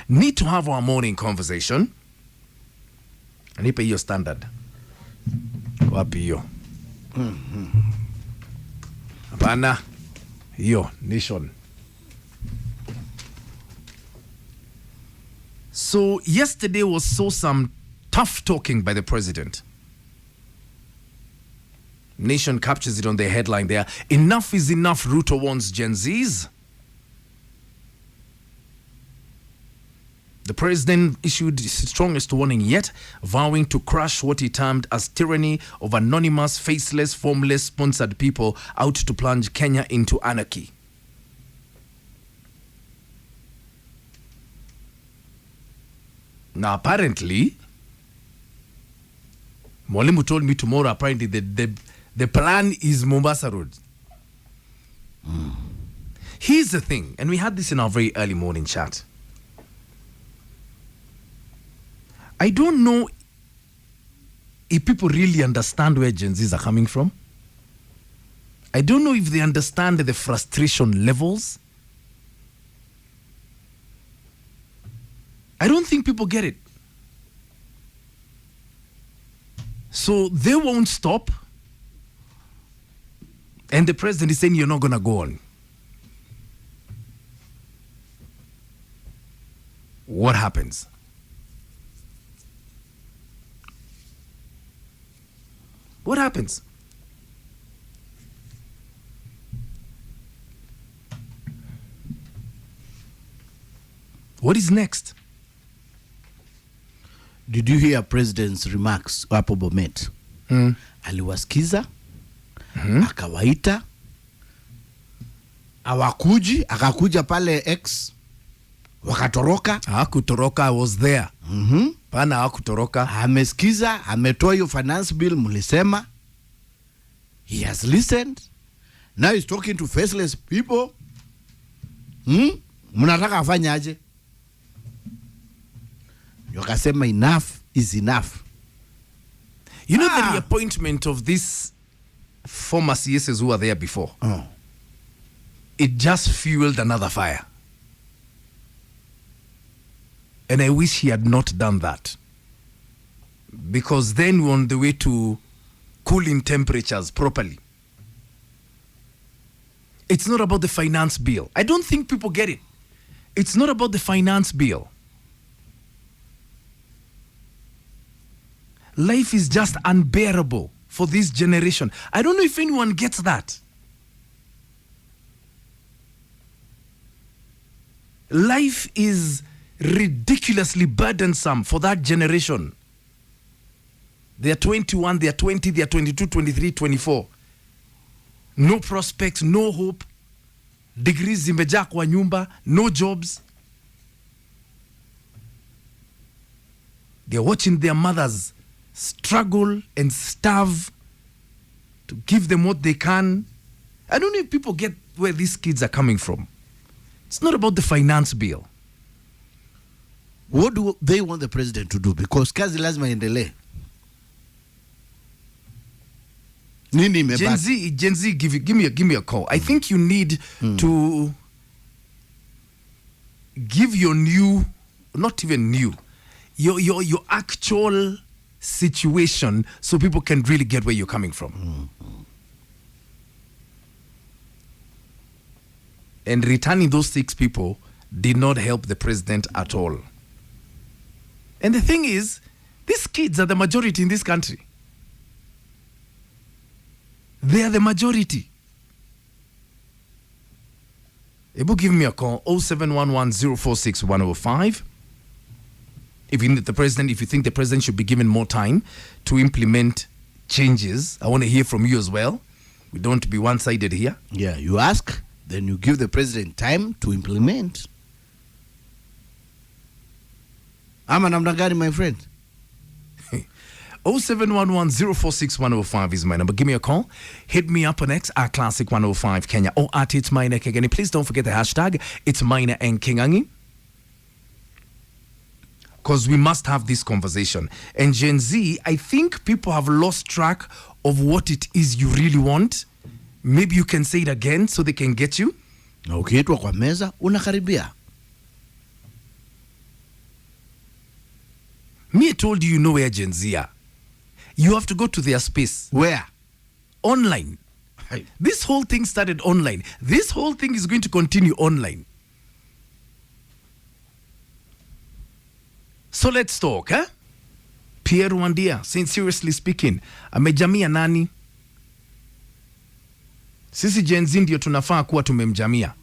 need to have our morning conversation. Nipe hiyo standard. Wapi hiyo? Hapana. Hiyo nation. So yesterday was some tough talking by the president. Nation captures it on their headline there. Enough is enough, Ruto warns Gen Zs. The president issued his strongest warning yet, vowing to crush what he termed as tyranny of anonymous, faceless, formless, sponsored people out to plunge Kenya into anarchy. Now, apparently, Mwalimu told me tomorrow, apparently, the plan is Mombasa Road. Here's the thing, and we had this in our very early morning chat. I don't know if people really understand where Gen Zs are coming from. I don't know if they understand the frustration levels. I don't think people get it. So they won't stop. And the president is saying you're not going to go on. What happens? What happens? What is next? Did you hear President's remarks hapo Bomet? Aliwasikiza, akawaita, awakuji, akakuja pale X, wakatoroka. Hakutoroka, I was there. Pana hakutoroka. Amesikiza, ametoa hiyo finance bill mlisema. He has listened. Now he's talking to faceless people. Mnataka afanye aje? Yokasema enough is enough. You know the reappointment of these former CSs who were there before? It just fueled another fire. And I wish he had not done that. Because then we're on the way to cooling temperatures properly. It's not about the finance bill. I don't think people get it. It's not about the finance bill. Life is just unbearable for this generation. I don't know if anyone gets that. Life is ridiculously burdensome for that generation. They are 21, they are 20, they are 22, 23, 24. No prospects, no hope. Degrees zimejaa kwa nyumba, no jobs. They are watching their mothers struggle and starve to give them what they can. I don't know if people get where these kids are coming from. It's not about the finance bill. What do they want the president to do? Because kazi lazima endelee. Nini imebaki? Gen Z, give me a call. I think you need to give your new, not even new, your actual situation so people can really get where you're coming from. And returning those 6 people did not help the president at all. And the thing is, these kids are the majority in this country. They are the majority. Able give me a call 0711046105. If you think the president should be given more time to implement changes, I want to hear from you as well. We don't want to be one-sided here. Yeah, you ask, then you give the president time to implement. Ama namna gani, my friend? 0711046105 is my number. Give me a call. Hit me up on X at Classic 105 Kenya or at It's Minor Kigani. Please don't forget the hashtag It's Minor and Kingangi. Because we must have this conversation. And Gen Z, I think people have lost track of what it is you really want. Maybe you can say it again so they can get you. Na ukiitwa kwa meza unakaribia. Me, I told you, you know where Gen Z are. You have to go to their space. Where? Online. This whole thing started online. This whole thing is going to continue online. So let's talk, eh? Pierre Wandia, saying seriously speaking, amejamia nani? Sisi Gen Z ndio tunafaa kuwa tumemjamia.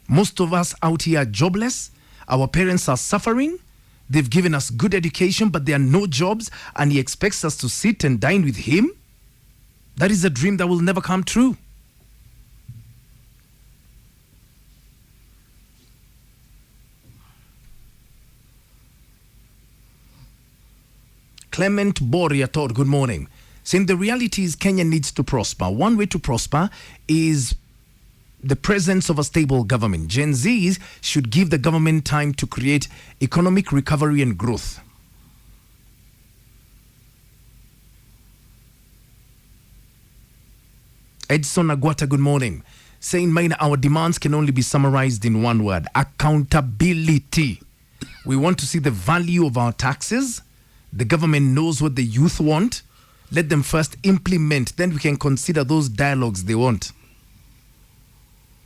Most of us out here are jobless. Our parents are suffering. They've given us good education, but there are no jobs, and he expects us to sit and dine with him? That is a dream that will never come true. Clement Boria thought, good morning. Saying the reality is Kenya needs to prosper. One way to prosper is the presence of a stable government. Gen Zs should give the government time to create economic recovery and growth. Edson Aguata, good morning. Saying, Maina, our demands can only be summarized in one word: accountability. We want to see the value of our taxes. The government knows what the youth want. Let them first implement, then we can consider those dialogues they want.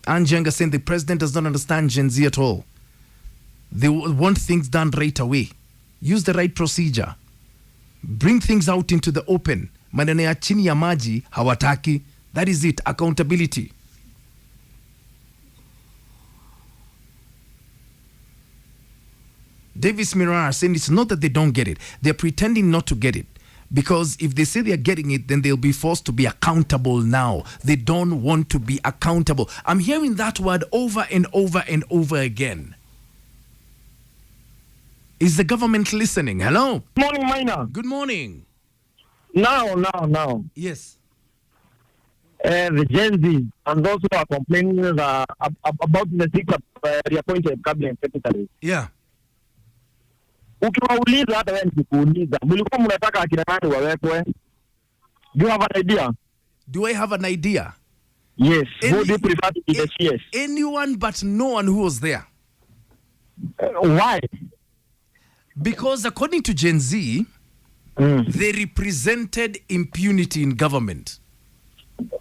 Anjenga saying the president does not understand Gen Z at all. They want things done right away. Use the right procedure. Bring things out into the open. Maneno ya chini ya maji hawataki. That is it. Accountability. Davis Mirar saying it's not that they don't get it. They're pretending not to get it. Because if they say they're getting it, then they'll be forced to be accountable now. They don't want to be accountable. I'm hearing that word over and over and over again. Is the government listening? Hello? Good morning, Maina. Good morning. Now. Yes. The Gen Z and those who are complaining about the six reappointed cabinet secretaries. Yeah. Ukiwauliza hata wewe nikikuuliza, mlikuwa mnataka akina nani wawekwe? Do you have an idea? Do I have an idea? Yes. Who do you prefer to be the CS? Anyone but no one who was there. Why? Because according to Gen Z, they represented impunity in government.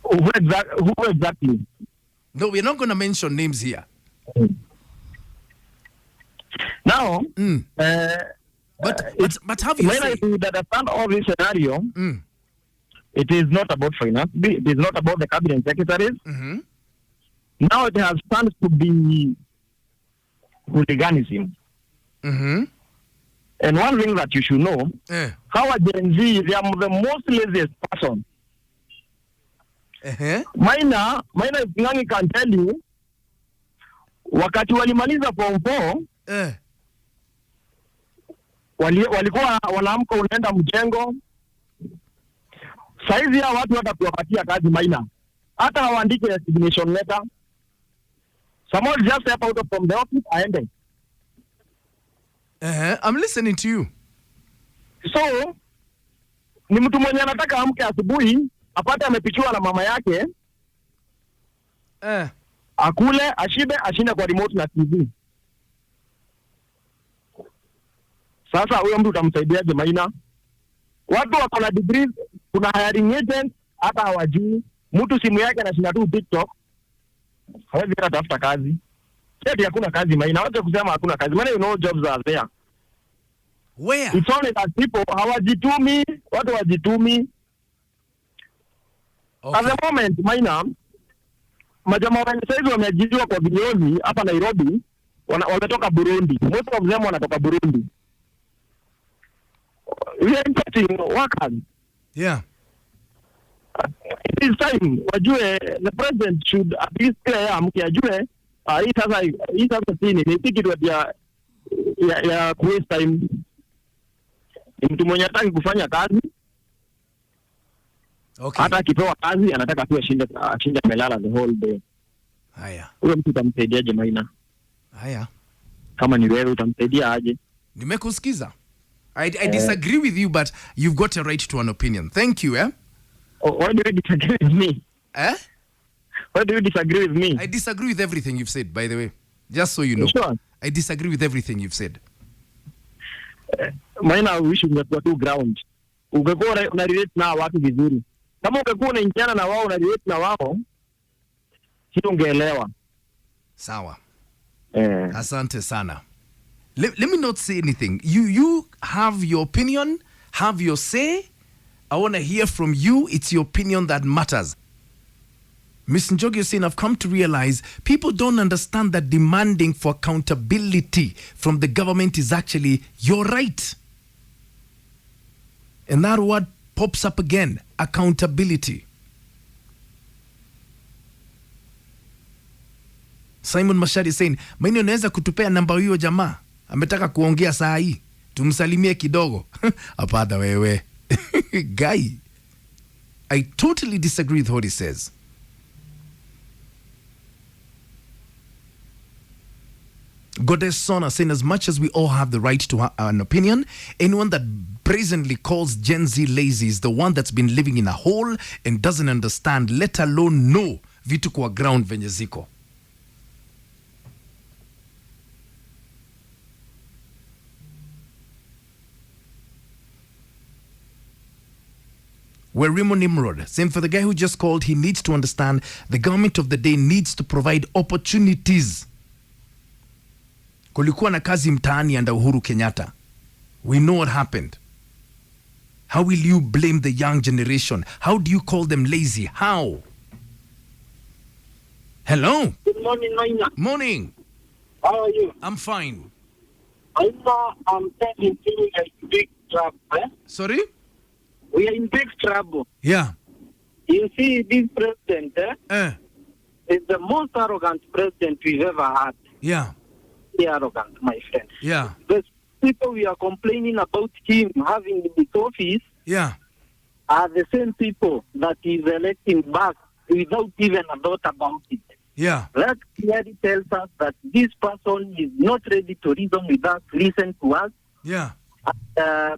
Who exactly? No, we're not going to mention names here. Now, but have you when I understand all this scenario, it is not about finance. It is not about the cabinet secretaries. Mm-hmm. Now it has turned to be hooliganism. Mm-hmm. And one thing that you should know, how a Gen Z, they are the most laziest person. Maina Ngangi can tell you, wakati walimaliza form 4, walikuwa wanaamka unaenda mjengo. Saizi ya watu hata kuwapatia kazi Maina, hata hawaandike resignation letter. Someone just step out from the office aende. I'm listening to you. So ni mtu mwenye anataka amke asubuhi apate amepikiwa na mama yake, akule ashibe ashinde kwa remote na TV. Sasa huyo mtu utamsaidiaje Maina? Watu wako na degrees, kuna hiring agent hata hawajui. Mtu simu yake anashinda tu TikTok. Hawezi hata tafuta kazi. Sasa hakuna kazi Maina. Wacha kusema hakuna kazi. Maana you know jobs are there. Where? It's only that people hawajitumi, watu wajitumi. Okay. At the moment Maina, majamaa wengi saizi wameajiriwa kwa bilioni hapa Nairobi, wametoka Burundi. Most of them wanatoka Burundi. We are importing workers. Yeah. It is time. Wajue, the president should at least clear mkiajue hii sasa chini ni ticket ya waste time. Ni mtu mwenye hataki kufanya kazi. Okay. Hata akipewa kazi anataka tu ashinde amelala the whole day. Haya. Huyo mtu utamsaidiaje Maina? Haya. Kama ni wewe utamsaidia aje? Nimekusikiza. I disagree with you, but you've got a right to an opinion. Thank you, eh? Why do you disagree with me? Why do you disagree with me? I disagree with everything you've said, by the way. Just so you know. Sure. I disagree with everything you've said. Maana wish ungekuwa tu ground. Ungekuwa una relate na watu vizuri. Kama ungekuwa unaingiana na wao, una relate na wao, sio ungeelewa. Sawa. Asante sana. Let me not say anything. You have your opinion, have your say. I want to hear from you. It's your opinion that matters. Ms. Njogi is saying, I've come to realize people don't understand that demanding for accountability from the government is actually your right. And that word pops up again, accountability. Simon Mashari is saying, Maina unaweza kutupea namba hiyo jamaa? Ametaka kuongea saa hii. Tumsalimie kidogo. Apada wewe. Guy, I totally disagree with what he says. Goddess Sona saying, as much as we all have the right to an opinion, anyone that brazenly calls Gen Z lazy is the one that's been living in a hole and doesn't understand, let alone know vitu kwa ground venye ziko. Where Raymond Nimrod, same for the guy who just called, he needs to understand the government of the day needs to provide opportunities. Kulikuwa na kazi mtaani under Uhuru Kenyatta. We know what happened. How will you blame the young generation? How do you call them lazy? How? Hello? Good morning, Naina. Morning. How are you? I'm fine. I'm telling you, like big trouble. Sorry? We are in big trouble. Yeah. You see, this president is the most arrogant president we've ever had. Yeah. Arrogant, my friend. Yeah. The people we are complaining about him having in his office are the same people that is electing back without even a thought about it. Yeah. That clearly tells us that this person is not ready to reason with us, listen to us. Yeah.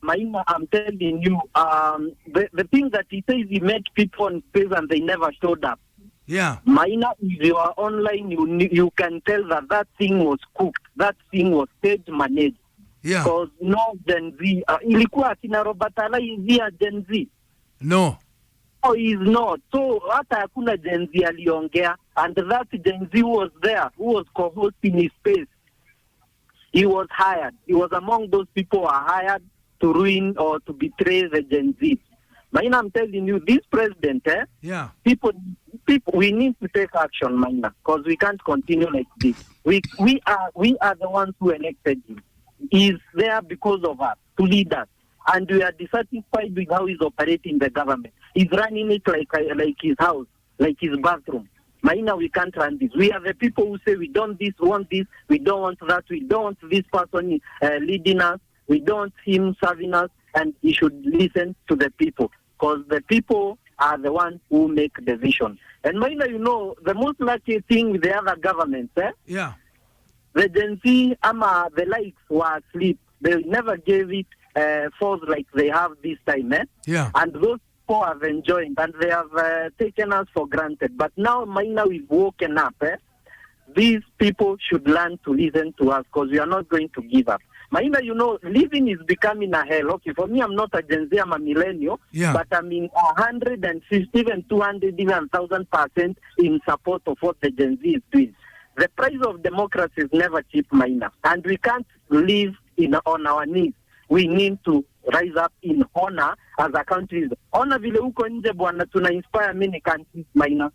Maina, I'm telling you, the thing that he says he met people on space and they never showed up. Yeah. Maina, if you are online, you can tell that thing was cooked. That thing was stage managed. Yeah. Because no Gen Z, ilikuwa akina Robert Alai Gen Z. No. Oh, he's not. So, hata hakuna Gen Z aliongea. And that Gen Z was there, who was co-hosting his space. He was hired. He was among those people who are hired to ruin or to betray the Gen Z. Maina, I'm telling you, this president, Yeah. people, we need to take action, Maina, because we can't continue like this. We are the ones who elected him. He's there because of us, to lead us. And we are dissatisfied with how he's operating the government. He's running it like his house, like his bathroom. Maina, we can't run this. We are the people who say we don't want this, we don't want that, we don't want this person leading us, we don't want him serving us, and he should listen to the people. Because the people are the ones who make decisions. And Maina, you know, the most lucky thing with the other governments, Yeah. the Gen Z, the likes were asleep. They never gave it force like they have this time, Yeah. And those people have enjoyed, and they have taken us for granted. But now, Maina, we've woken up, These people should learn to listen to us, because we are not going to give up. Maina, you know, living is becoming a hell. Okay, for me, I'm not a Gen Z, I'm a millennial, but I'm in 150, even 200, even 1,000% in support of what the Gen Z is doing. The price of democracy is never cheap, Maina, and we can't live on our knees. We need to rise up in honor as a country. Honor vile uko nje bwana, tuna inspire many countries, Maina.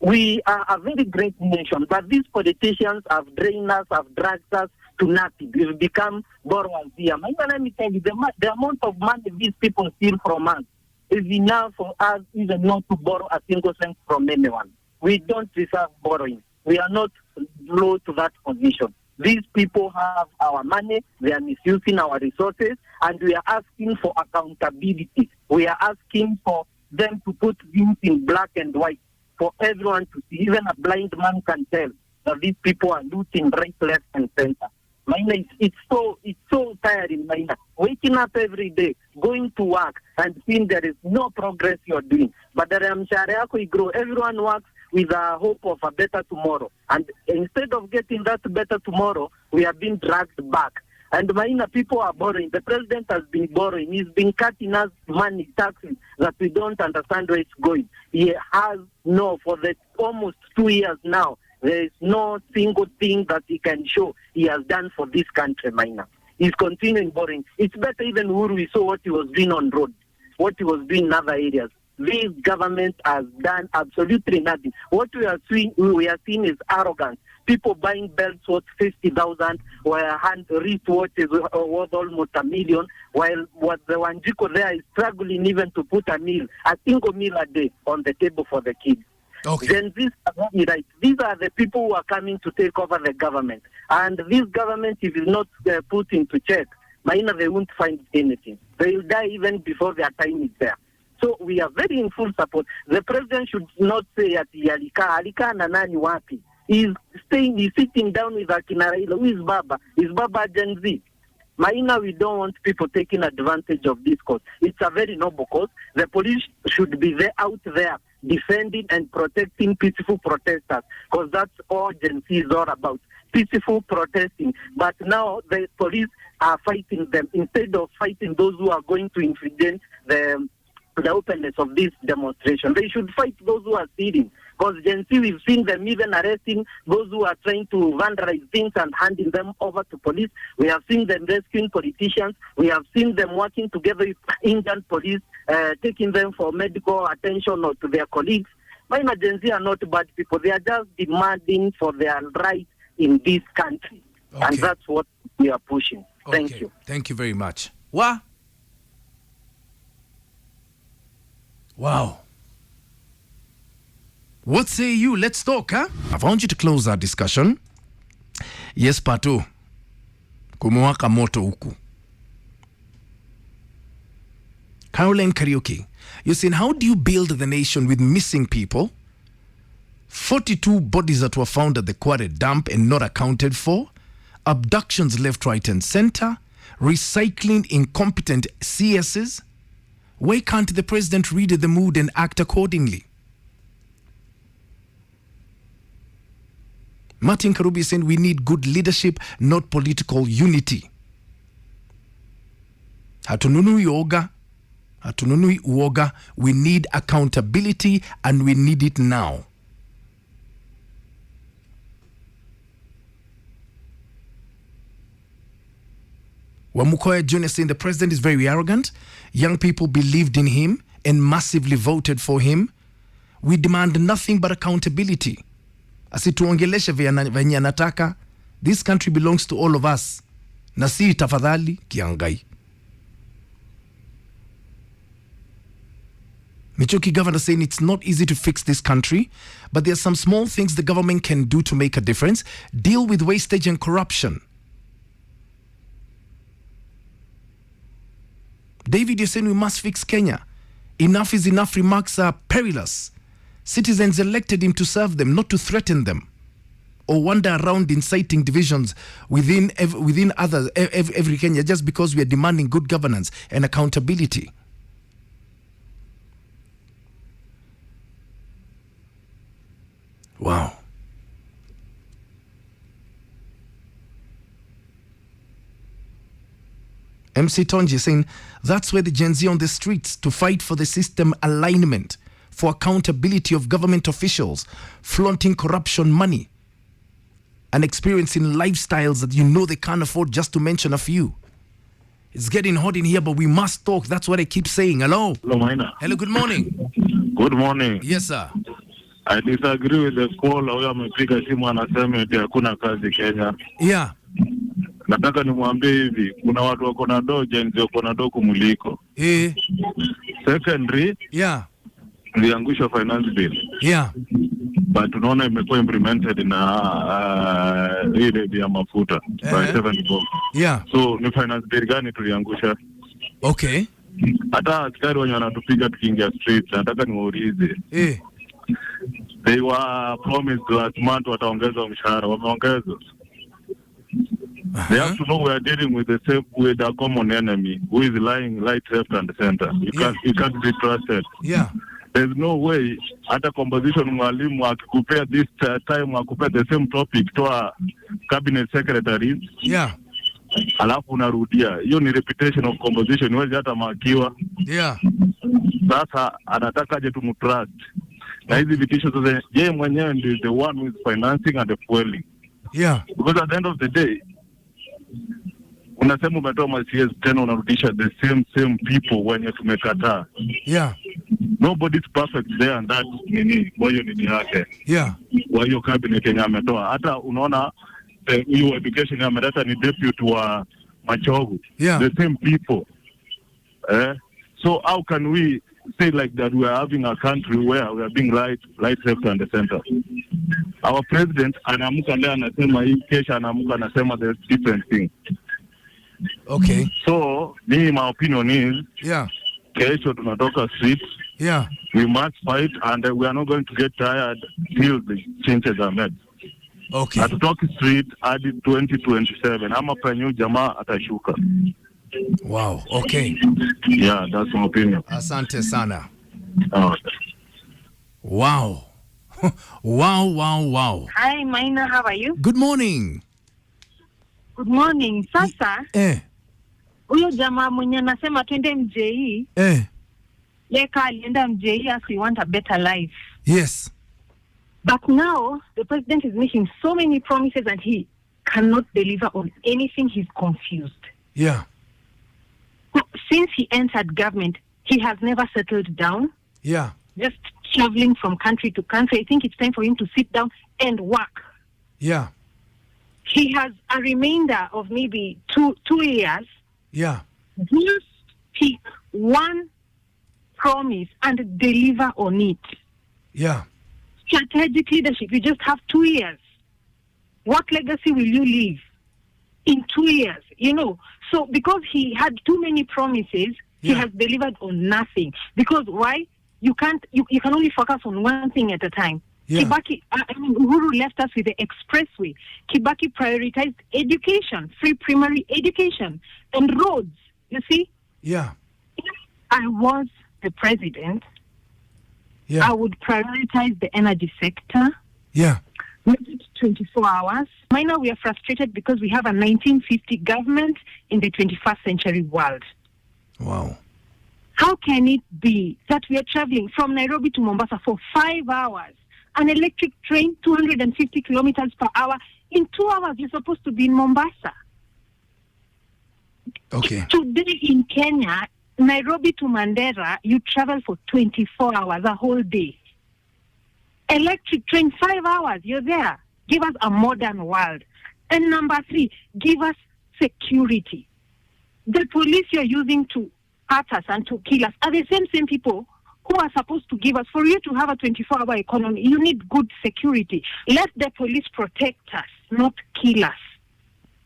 We are a very great nation, but these politicians have drained us, have dragged us to nothing. We've become borrowers here. Maina, let me tell you, the amount of money these people steal from us is enough for us even not to borrow a single cent from anyone. We don't deserve borrowing. We are not low to that position. These people have our money, they are misusing our resources, and we are asking for accountability. We are asking for them to put things in black and white for everyone to see. Even a blind man can tell that these people are looting right, left, and center. Maina, it's so tiring, Maina. Waking up every day, going to work, and seeing there is no progress you're doing. But everyone works with a hope of a better tomorrow. And instead of getting that better tomorrow, we are being dragged back. And Maina, people are borrowing. The president has been borrowing. He's been cutting us money, taxes that we don't understand where it's going. He has for the almost 2 years now, there is no single thing that he can show he has done for this country, Maina. He's continuing borrowing. It's better even Uhuru, we saw what he was doing on road, what he was doing in other areas. This government has done absolutely nothing. What we are seeing is arrogance. People buying belts worth 50,000, while hand wristwatches worth almost $1 million, while what the Wanjiko there is struggling even to put a single meal a day on the table for the kids. Okay. Then these are the people who are coming to take over the government. And this government, if it's not put into check, Maina, they won't find anything. They will die even before their time is there. So we are very in full support. The president should not say at Alika na nani wapi. He's sitting down with Akina Raila. Who is Baba? Is Baba Gen Z? Maina, we don't want people taking advantage of this cause. It's a very noble cause. The police should be out there defending and protecting peaceful protesters, because that's all Gen Z is all about. Peaceful protesting. But now the police are fighting them instead of fighting those who are going to infringe the openness of this demonstration. They should fight those who are stealing. Because Gen Z, we've seen them even arresting those who are trying to vandalize things and handing them over to police. We have seen them rescuing politicians. We have seen them working together with Indian police, taking them for medical attention or to their colleagues. Minor Gen Z are not bad people. They are just demanding for their rights in this country. Okay. And that's what we are pushing. Thank you. Thank you very much. Wow. What say you? Let's talk, huh? I want you to close our discussion. Yes, Pato. Kumwaka moto huku. Caroline Karaoke. You're saying, how do you build the nation with missing people? 42 bodies that were found at the quarry dump and not accounted for. Abductions left, right, and center. Recycling incompetent CSs. Why can't the president read the mood and act accordingly? Martin Karubi is saying we need good leadership, not political unity. Hatununui uoga. We need accountability and we need it now. Wamukoya Jr. saying the president is very arrogant. Young people believed in him and massively voted for him. We demand nothing but accountability. Asituongeleshe venye anataka. This country belongs to all of us. Nasi tafadhali kiangai. Michoki governor saying it's not easy to fix this country, but there are some small things the government can do to make a difference. Deal with wastage and corruption. David, you're saying we must fix Kenya. Enough is enough remarks are perilous. Citizens elected him to serve them, not to threaten them or wander around inciting divisions within every Kenya just because we are demanding good governance and accountability. Wow. MC Tonji saying that's where the Gen Z on the streets to fight for the system alignment, for accountability of government officials, flaunting corruption money, and experiencing lifestyles that you know they can't afford, just to mention a few. It's getting hot in here, but we must talk. That's what I keep saying. Hello. Hello, Maina. Hello, good morning. Good morning. Yes, sir. I disagree with the caller huyo amepiga simu anasema eti hakuna kazi Kenya. Yeah. Nataka nimwambie hivi, kuna watu wako na do, Gen Z wako na do kumuliko. Secondary, yeah. Liangusha finance bill. Yeah. But tunaona imekuwa implemented na ile ya mafuta by 74. Yeah. So ni finance bill gani tuliangusha? Okay. Hata askari wenye wanatupiga tukiingia streets, nataka niwaulize. They were promised last month wataongeza mshahara, wameongeza. They have to know we are dealing with a common enemy who is lying right, left, and center. You can't be trusted. Yeah. There's no way hata composition mwalimu akikupea this time akupea the same topic to our cabinet secretaries. Yeah. alafu unarudia. Hiyo ni repetition of composition, huwezi hata makiwa. Yeah. Sasa anataka aje tumtrust. Na hizi vitisho sasa yeye mwenyewe ndio the one who is financing and fueling. Yeah. Because at the end of the day, unasema umetoa MCS tena unarudisha the same people wenye tumekataa. Yeah. Nobody's perfect there and that moyo nini yake. Yeah. Wa hiyo cabinet yenye ametoa. Hata unaona hiyo education ameleta ni deputy wa Machogu. Yeah. The same people. So how can we say like that we are having a country where we are being right, left and the center? Our president anaamka leo anasema hii, kesha anaamka anasema the different thing. Okay. So my opinion is, yeah, kesho tunatoka street. Yeah. We must fight and we are not going to get tired till the changes are made. Okay. Hatutoki street hadi 2027 ama penyu jamaa atashuka. Wow. Okay. Yeah, that's my opinion. Asante sana. Okay. Wow. Wow. Hi, Maina, how are you? Good morning. Good morning. Sasa, huyo jamaa mwenye anasema twende MJE, yeka alienda MJE as we want a better life. Yes. But now, the president is making so many promises and he cannot deliver on anything. He's confused. Yeah. Since he entered government, he has never settled down. Yeah. Just traveling from country to country. I think it's time for him to sit down and work. Yeah. He has a remainder of maybe two years. Yeah. Just pick one promise and deliver on it. Yeah. Strategic leadership, you just have 2 years. What legacy will you leave in 2 years? So because he had too many promises, he has delivered on nothing. Because why? You can only focus on one thing at a time. Yeah. Uhuru left us with the expressway. Kibaki prioritized education, free primary education, and roads. You see? Yeah. If I was the president, I would prioritize the energy sector. Yeah. Make it 24 hours. Right now we are frustrated because we have a 1950 government in the 21st century world. Wow. How can it be that we are traveling from Nairobi to Mombasa for 5 hours? An electric train, 250 kilometers per hour. In 2 hours, you're supposed to be in Mombasa. Okay. Today in Kenya, Nairobi to Mandera, you travel for 24 hours, a whole day. Electric train, 5 hours, you're there. Give us a modern world. And number 3, give us security. The police you're using to hurt us and to kill us are the same people who are supposed to give us. For you to have a 24-hour economy, you need good security. Let the police protect us, not kill us.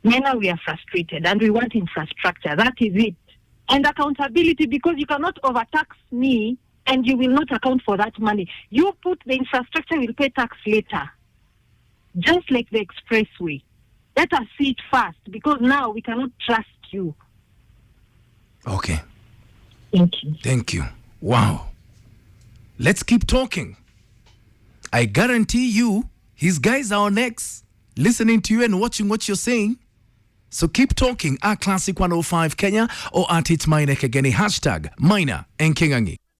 Now we are frustrated and we want infrastructure. That is it. And accountability, because you cannot overtax me and you will not account for that money. You put the infrastructure, we'll pay tax later. Just like the expressway. Let us see it first, because now we cannot trust you. Okay. Thank you. Thank you. Wow. Let's keep talking. I guarantee you, his guys are on X, listening to you and watching what you're saying. So keep talking at Classic 105 Kenya or at It's Maina Kageni, hashtag Maina and Kingangi.